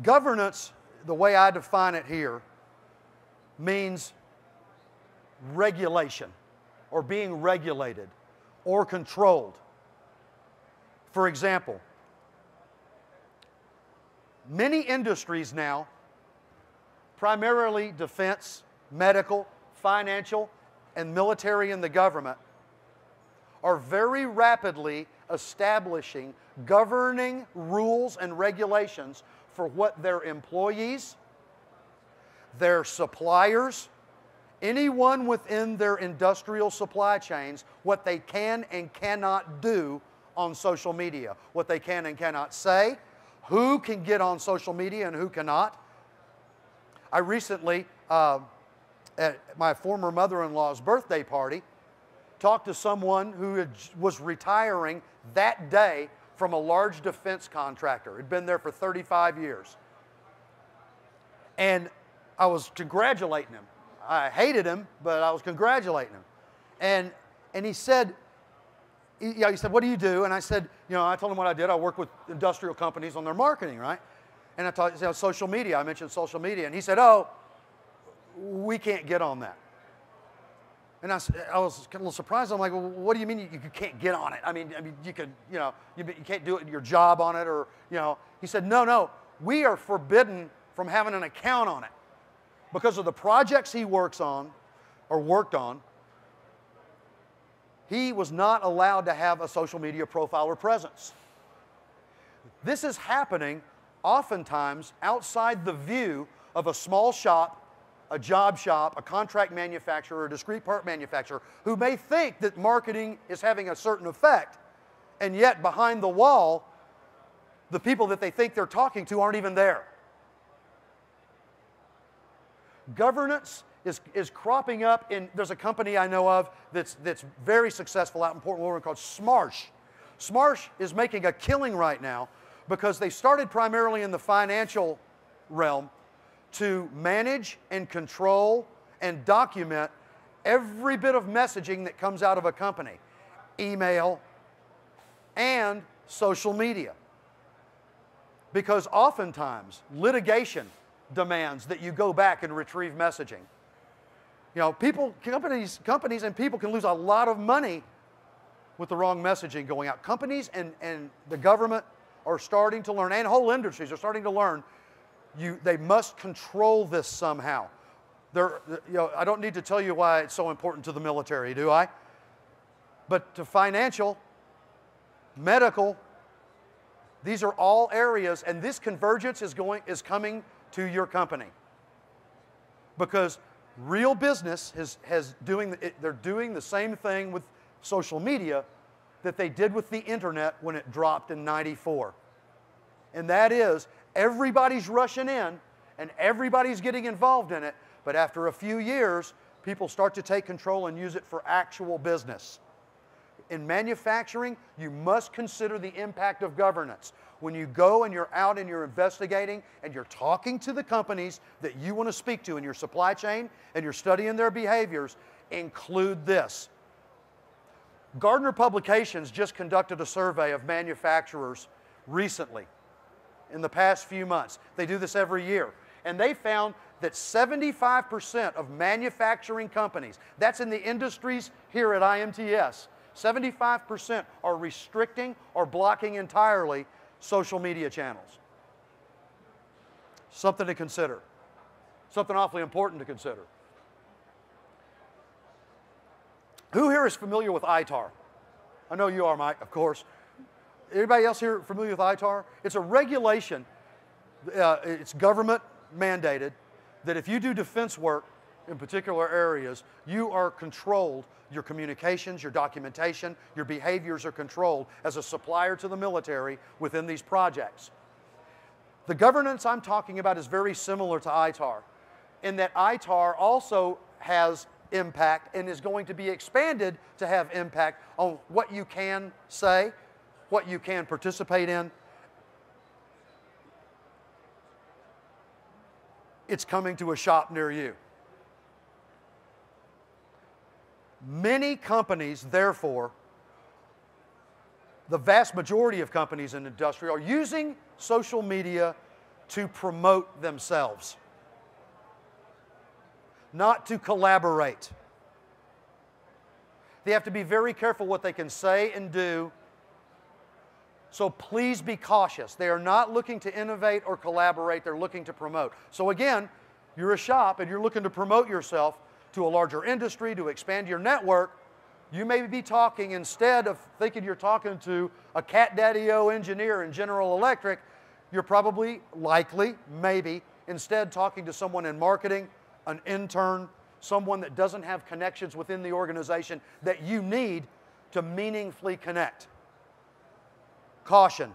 Governance, the way I define it here, means regulation or being regulated or controlled. For example, many industries now, primarily defense, medical, financial, and military and the government, are very rapidly establishing governing rules and regulations for what their employees, their suppliers, anyone within their industrial supply chains, what they can and cannot do on social media, what they can and cannot say, who can get on social media and who cannot. I recently, at my former mother-in-law's birthday party, talked to someone who was retiring that day from a large defense contractor. Had been there for 35 years. And I was congratulating him. I hated him, but I was congratulating him. And he said, he said, what do you do? And I said, I told him what I did. I work with industrial companies on their marketing, right? And I taught social media. I mentioned social media. And he said, oh, we can't get on that. And I was a little surprised. I'm like, well, what do you mean you can't get on it? I mean, you could, you can't do it, your job on it, or, He said, no, we are forbidden from having an account on it. Because of the projects he works on, or worked on, he was not allowed to have a social media profile or presence. This is happening oftentimes outside the view of a small shop, a job shop, a contract manufacturer, a discrete part manufacturer, who may think that marketing is having a certain effect, and yet behind the wall, the people that they think they're talking to aren't even there. Governance is cropping up in, there's a company I know of that's very successful out in Portland, Oregon called Smarsh. Smarsh is making a killing right now because they started primarily in the financial realm to manage and control and document every bit of messaging that comes out of a company, email and social media. Because oftentimes litigation demands that you go back and retrieve messaging. Companies and people can lose a lot of money with the wrong messaging going out. Companies and the government are starting to learn, and whole industries are starting to learn, they must control this somehow. I don't need to tell you why it's so important to the military, do I? But to financial, medical, these are all areas, and this convergence is coming to your company. Because real business they're doing the same thing with social media that they did with the internet when it dropped in '94. And that is, everybody's rushing in and everybody's getting involved in it, but after a few years, people start to take control and use it for actual business. In manufacturing, you must consider the impact of governance. When you go and you're out and you're investigating and you're talking to the companies that you want to speak to in your supply chain and you're studying their behaviors, include this. Gardner Publications just conducted a survey of manufacturers recently, in the past few months. They do this every year. And they found that 75% of manufacturing companies, that's in the industries here at IMTS, 75% are restricting or blocking entirely social media channels. Something to consider. Something awfully important to consider. Who here is familiar with ITAR? I know you are, Mike, of course. Anybody else here familiar with ITAR? It's a regulation, it's government mandated, that if you do defense work in particular areas, you are controlled. Your communications, your documentation, your behaviors are controlled as a supplier to the military within these projects. The governance I'm talking about is very similar to ITAR, in that ITAR also has impact and is going to be expanded to have impact on what you can say, what you can participate in. It's coming to a shop near you. Many companies, therefore, the vast majority of companies in industry are using social media to promote themselves, not to collaborate. They have to be very careful what they can say and do. So please be cautious. They are not looking to innovate or collaborate. They're looking to promote. So again, you're a shop and you're looking to promote yourself to a larger industry, to expand your network. You may be talking, instead of thinking you're talking to a cat daddy-o engineer in General Electric, you're probably, likely, maybe, instead talking to someone in marketing, an intern, someone that doesn't have connections within the organization that you need to meaningfully connect. Caution.